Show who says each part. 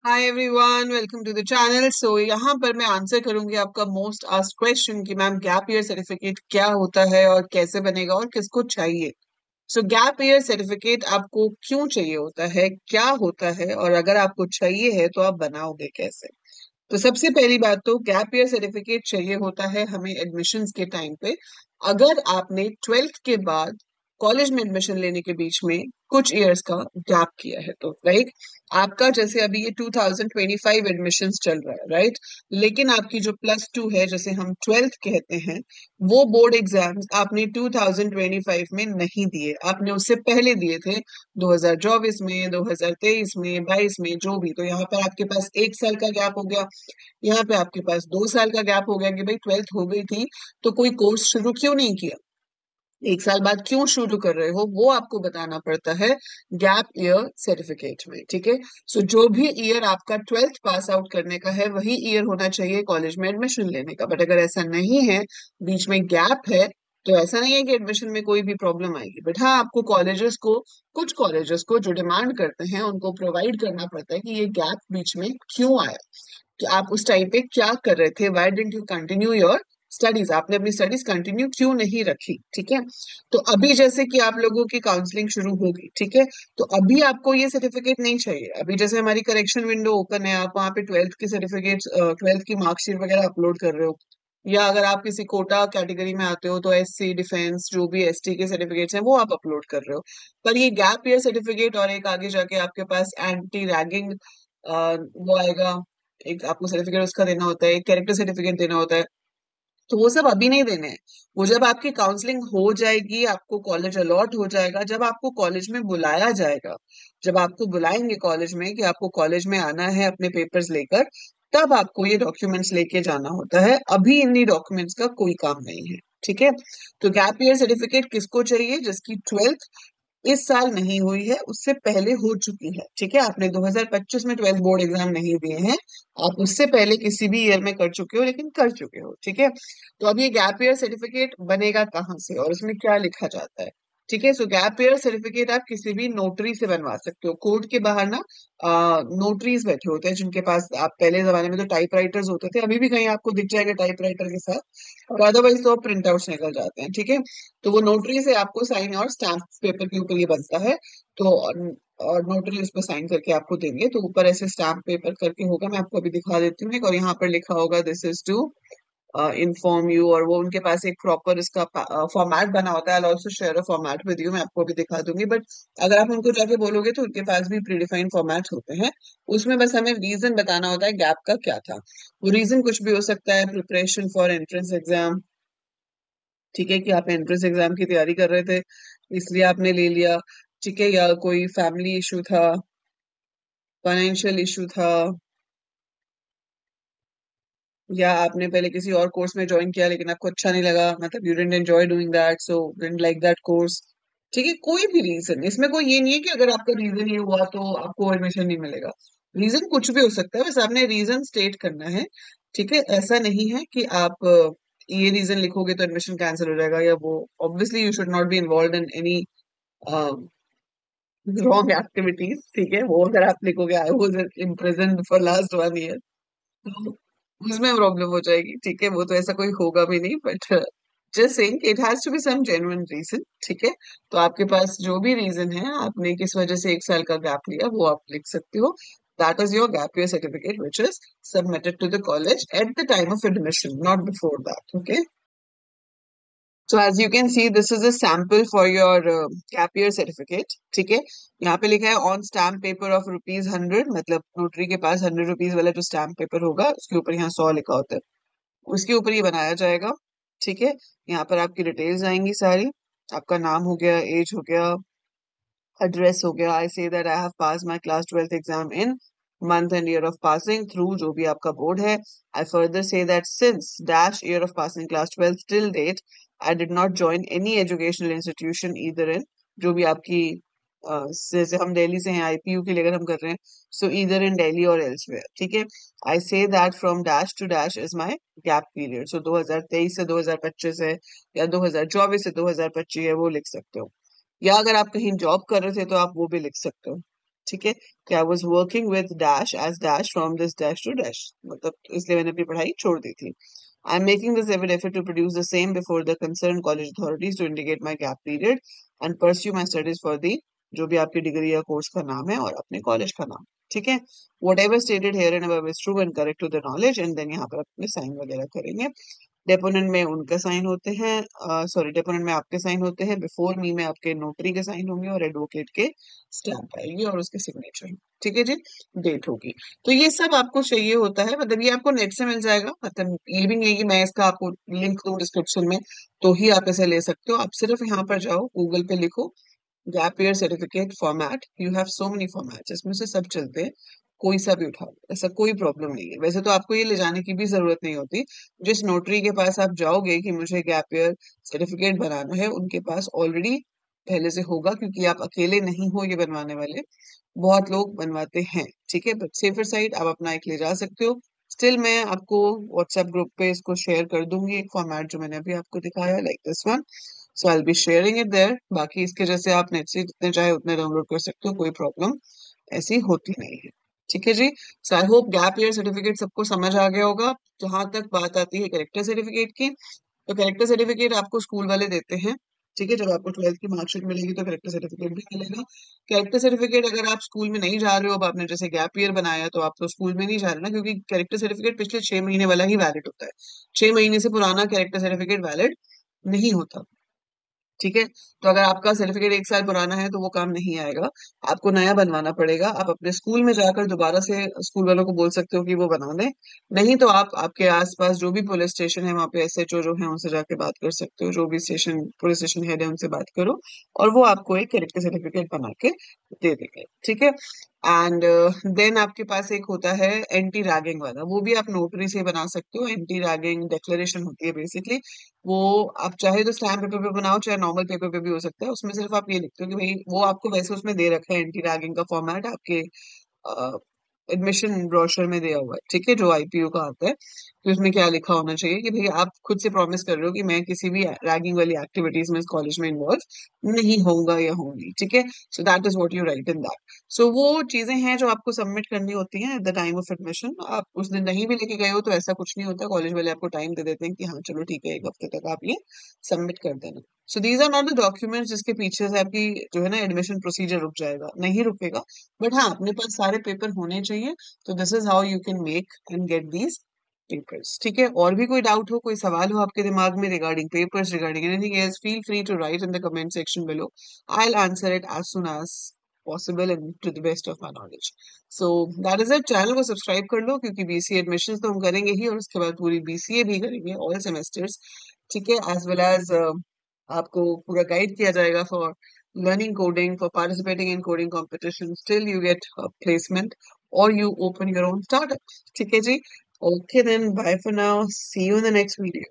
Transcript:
Speaker 1: Hi everyone, welcome to the channel. So यहाँ पर मैं आंसर करूंगी आपका मोस्ट आस्क्ड क्वेश्चन कि मैम गैप ईयर सर्टिफिकेट क्या होता है और कैसे बनेगा और किसको चाहिए। सो गैप ईयर सर्टिफिकेट आपको क्यों चाहिए होता है, क्या होता है, और अगर आपको चाहिए है तो आप बनाओगे कैसे। तो सबसे पहली बात तो गैप ईयर सर्टिफिकेट चाहिए होता है हमें एडमिशन्स के टाइम पे। अगर आपने ट्वेल्थ के बाद कॉलेज में एडमिशन लेने के बीच में कुछ इयर्स का गैप किया है तो राइट। आपका जैसे अभी ये 2025 एडमिशन्स चल रहा है, राइट। लेकिन आपकी जो प्लस टू है, जैसे हम ट्वेल्थ कहते हैं, वो बोर्ड एग्जाम्स आपने 2025 में नहीं दिए, आपने उससे पहले दिए थे 2024 में, 2023 में, 22 में, जो भी। तो यहाँ पर आपके पास 1 साल का गैप हो गया, यहाँ पे आपके पास 2 साल का गैप हो गया कि भाई ट्वेल्थ हो गई थी तो कोई कोर्स शुरू क्यों नहीं किया, 1 साल बाद क्यों शुरू कर रहे हो, वो आपको बताना पड़ता है गैप ईयर सर्टिफिकेट में। ठीक है। सो जो भी ईयर आपका ट्वेल्थ पास आउट करने का है वही ईयर होना चाहिए कॉलेज में एडमिशन लेने का। बट अगर ऐसा नहीं है, बीच में गैप है, तो ऐसा नहीं है कि एडमिशन में कोई भी प्रॉब्लम आएगी। बट हाँ, आपको कॉलेजेस को, कुछ कॉलेजेस को जो डिमांड करते हैं उनको प्रोवाइड करना पड़ता है कि ये गैप बीच में क्यों आया, कि आप उस टाइम पे क्या कर रहे थे, why didn't you continue your studies, आपने अपनी स्टडीज कंटिन्यू क्यों नहीं रखी। ठीक है। तो अभी जैसे कि आप लोगों की काउंसलिंग शुरू होगी, ठीक है, तो अभी आपको ये सर्टिफिकेट नहीं चाहिए। अभी जैसे हमारी करेक्शन विंडो ओपन है, आप वहाँ पे ट्वेल्थ की सर्टिफिकेट, ट्वेल्थ की मार्कशीट वगैरह अपलोड कर रहे हो, या अगर आप किसी कोटा कैटेगरी में आते हो तो एससी, डिफेंस, जो भी एसटी के सर्टिफिकेट्स हैं वो आप अपलोड कर रहे हो। पर ये गैप ईयर सर्टिफिकेट और एक आगे जाके आपके पास एंटी रैगिंग वो आएगा, एक आपको सर्टिफिकेट उसका देना होता है, एक कैरेक्टर सर्टिफिकेट देना होता है। तो वो सब अभी नहीं देने हैं, वो जब आपकी काउंसलिंग हो जाएगी, आपको कॉलेज अलॉट हो जाएगा, जब आपको कॉलेज में बुलाया जाएगा, जब आपको बुलाएंगे कॉलेज में कि आपको कॉलेज में आना है अपने पेपर्स लेकर, तब आपको ये डॉक्यूमेंट्स लेके जाना होता है। अभी इन्हीं डॉक्यूमेंट्स का कोई काम नहीं है। ठीक है। तो गैप ईयर सर्टिफिकेट किसको चाहिए? जिसकी ट्वेल्थ इस साल नहीं हुई है, उससे पहले हो चुकी है। ठीक है। आपने 2025 में ट्वेल्थ बोर्ड एग्जाम नहीं दिए हैं, आप उससे पहले किसी भी ईयर में कर चुके हो, लेकिन कर चुके हो। ठीक है। तो अब ये गैप ईयर सर्टिफिकेट बनेगा कहाँ से और उसमें क्या लिखा जाता है? ठीक है। सो गैप ईयर सर्टिफिकेट आप किसी भी नोटरी से बनवा सकते हो। कोर्ट के बाहर ना नोटरीज बैठे होते हैं जिनके पास, आप पहले जमाने में तो टाइपराइटर्स होते थे, अभी भी कहीं आपको दिख जाएगा टाइपराइटर के साथ, और अदरवाइज तो प्रिंट आउट निकल जाते हैं। ठीक है। तो वो नोटरी से आपको साइन और स्टैम्प पेपर के ऊपर ये बनता है। तो और नोटरी उस पर साइन करके आपको देंगे, तो ऊपर ऐसे स्टैम्प पेपर करके होगा, मैं आपको अभी दिखा देती हूँ एक, और यहाँ पर लिखा होगा this is to inform you, और वो उनके पास एक प्रॉपर इसका फॉर्मेट बना होता है। I also share a format with you, मैं आपको अभी दिखा दूंगी। बट अगर आप उनको जाके बोलोगे तो उनके पास भी प्रीडिफाइंड फॉर्मेट्स होते हैं, उसमें बस हमें रीजन बताना होता है गैप का क्या था। वो रीजन कुछ भी हो सकता है, प्रिपरेशन फॉर एंट्रेंस एग्जाम, ठीक है, कि आप एंट्रेंस एग्जाम की तैयारी कर रहे थे इसलिए आपने ले लिया, ठीक है, या कोई फैमिली इशू था, फाइनेंशियल इशू था, या आपने पहले किसी और कोर्स में ज्वाइन किया लेकिन आपको अच्छा नहीं लगा, मतलब you didn't enjoy doing that, so didn't like that course. ठीक है। कोई भी रीजन, इसमें कोई ये नहीं है कि अगर आपका रीजन ये हुआ तो आपको एडमिशन नहीं मिलेगा। रीजन कुछ भी हो सकता है, बस आपने रीजन स्टेट करना है। ठीक है। ऐसा नहीं है कि आप ये रीजन लिखोगे तो एडमिशन कैंसिल हो जाएगा, या वो, obviously you should not be involve in any wrong activities. ठीक है। वो अगर आप लिखोगे I was in present for last 1 year, तो उसमें प्रॉब्लम हो जाएगी। ठीक है। वो तो ऐसा कोई होगा भी नहीं, but just saying it has to be some genuine reason. ठीक है। तो आपके पास जो भी रीजन है, आपने किस वजह से 1 साल का गैप लिया, वो आप लिख सकते हो। That is your gap year certificate which is submitted to the college at the time of admission, not before that. Okay. So as you can see, this is a sample for your gap year certificate. ठीक है। यहाँ पे लिखा है on stamp paper of ₹100, मतलब notary के पास 100 rupees वाला जो स्टैम्प पेपर होगा उसके ऊपर यहाँ 100 लिखा होता है, उसके ऊपर ये बनाया जाएगा। ठीक है। यहाँ पर आपकी डिटेल्स आएंगी सारी, आपका नाम हो गया, एज हो गया, एड्रेस हो गया। I say that I have pass my class 12th exam in month and year of passing through जो भी आपका बोर्ड है। I further say that since dash year of passing class 12th till date I did not join any educational institution either in, जो भी आपकी जैसे हम दिल्ली से हैं, आईपीयू के लिए अगर हम कर रहे हैं, सो ईदर इन दिल्ली और एल्सवेयर। ठीक है। I say that from dash to dash is my gap period, so 2023 से 2025 है, या 2024 से 2025 है, वो लिख सकते हो। या अगर आप कहीं जॉब कर रहे थे तो आप वो भी लिख सकते हो। ठीक है, कि I was working with dash as dash from this dash to dash, मतलब इसलिए मैंने अपनी पढ़ाई छोड़ दी थी. I am making this every effort to produce the same before the concern college authorities to indicate my gap period and pursue my studies for the, जो भी आपकी डिग्री या कोर्स का नाम है और अपने कॉलेज का नाम. ठीक है, whatever stated here and above is true and correct to the knowledge, and then यहाँ पर अपने साइन वगैरह करेंगे. डेपोनेंट में उनका साइन होते हैं, सॉरी डेपोनेंट में आपके साइन होते हैं, बिफोर मी में आपके नोटरी के साइन होंगे और एडवोकेट के स्टैम्प आएगी और उसके सिग्नेचर. ठीक है जी, डेट होगी. तो ये सब आपको चाहिए होता है, मतलब ये आपको नेट से मिल जाएगा, मतलब ये भी नहीं है कि मैं इसका आपको लिंक दूं डिस्क्रिप्शन में तो ही आप इसे ले सकते हो. आप सिर्फ यहाँ पर जाओ, गूगल पे लिखो gap year certificate format, you have so many formats, इसमें से सब चलते हैं, कोई सा भी उठाओ, ऐसा कोई प्रॉब्लम नहीं है. वैसे तो आपको ये ले जाने की भी जरूरत नहीं होती. जिस नोटरी के पास आप जाओगे कि मुझे गैप ईयर सर्टिफिकेट बनाना है, उनके पास ऑलरेडी पहले से होगा, क्योंकि आप अकेले नहीं हो ये बनवाने वाले, बहुत लोग बनवाते हैं. ठीक है, बट सेफर साइड आप अपना एक ले जा सकते हो. स्टिल मैं आपको व्हाट्सएप ग्रुप पे इसको शेयर कर दूंगी, एक फॉर्मेट जो मैंने अभी आपको दिखाया, like this one. So I be sharing it there. बाकी इसके जैसे आप नेट से जितने चाहे उतने डाउनलोड कर सकते हो, कोई प्रॉब्लम ऐसी होती नहीं है. ठीक है जी. So I hope gap year certificate सबको समझ आ गया होगा. जहां तक बात आती है कैरेक्टर सर्टिफिकेट की, तो कैरेक्टर सर्टिफिकेट आपको स्कूल वाले देते हैं. ठीक है, जब आपको 12th की मार्कशीट मिलेगी तो कैरेक्टर सर्टिफिकेट भी मिलेगा. कैरेक्टर सर्टिफिकेट अगर आप स्कूल में नहीं जा रहे हो, अब आपने जैसे गैप ईयर बनाया तो आप तो स्कूल में नहीं जा रहे ना, क्योंकि कैरेक्टर सर्टिफिकेट पिछले 6 महीने वाला ही वैलिड होता है. 6 महीने से पुराना कैरेक्टर सर्टिफिकेट वैलिड नहीं होता. ठीक है, तो अगर आपका सर्टिफिकेट 1 साल पुराना है तो वो काम नहीं आएगा, आपको नया बनवाना पड़ेगा. आप अपने स्कूल में जाकर दोबारा से स्कूल वालों को बोल सकते हो कि वो बना दें. नहीं तो आप आपके आसपास जो भी पुलिस स्टेशन है वहाँ पे एसएचओ जो है उनसे जाके बात कर सकते हो, जो भी स्टेशन पुलिस स्टेशन हेड है उनसे बात करो और वो आपको एक कैरेक्टर सर्टिफिकेट बना के दे देंगे. ठीक है, एंड देन आपके पास एक होता है एंटी रैगिंग वाला, वो भी आप नोटरी से बना सकते हो. एंटी रैगिंग डिक्लेरेशन होती है बेसिकली. वो आप चाहे तो स्टैम्प पेपर पे बनाओ, चाहे नॉर्मल पेपर पे भी हो सकता है. उसमें सिर्फ आप ये लिखते हो कि भाई, वो आपको वैसे उसमें दे रखा है एंटी रैगिंग का फॉर्मेट आपके एडमिशन ब्रोशर में दिया हुआ है. ठीक है, जो आईपीयू का आता है, कि उसमें क्या लिखा होना चाहिए कि भाई आप खुद से प्रॉमिस कर रहे हो कि मैं किसी भी रैगिंग वाली एक्टिविटीज में इस कॉलेज में इन्वॉल्व नहीं होऊंगा या होंगी. ठीक है, so that is what you write in that. So वो चीजें हैं जो आपको सबमिट करनी होती हैं at the time of admission. आप उस दिन नहीं भी लेके गए हो तो ऐसा कुछ नहीं होता, कॉलेज वाले आपको टाइम दे देते हैं कि हाँ चलो ठीक है, 1 हफ्ते तक आप ये सबमिट कर देना. So these are not the documents जिसके पीछे से आपकी जो है ना एडमिशन प्रोसीजर रुक जाएगा, नहीं रुकेगा. बट हाँ, अपने पास सारे पेपर होने चाहिए. तो this is how you can make and get these papers. ठीक है, और भी कोई डाउट हो, कोई सवाल हो आपके दिमाग में regarding papers, regarding anything else, feel free to write in the comment section below. I will answer it as soon as possible and to the best of my knowledge. So that is it. Channel को subscribe कर लो, क्योंकि BCA admission तो हम करेंगे ही और उसके बाद पूरी बीसीए भी करेंगे, ऑल सेमेस्टर्स. ठीक है, एज वेल एज आपको पूरा गाइड किया जाएगा for learning coding, for participating in coding competitions till you get a placement or you open your own startup. ठीक है जी. Okay then, bye for now. See you in the next video.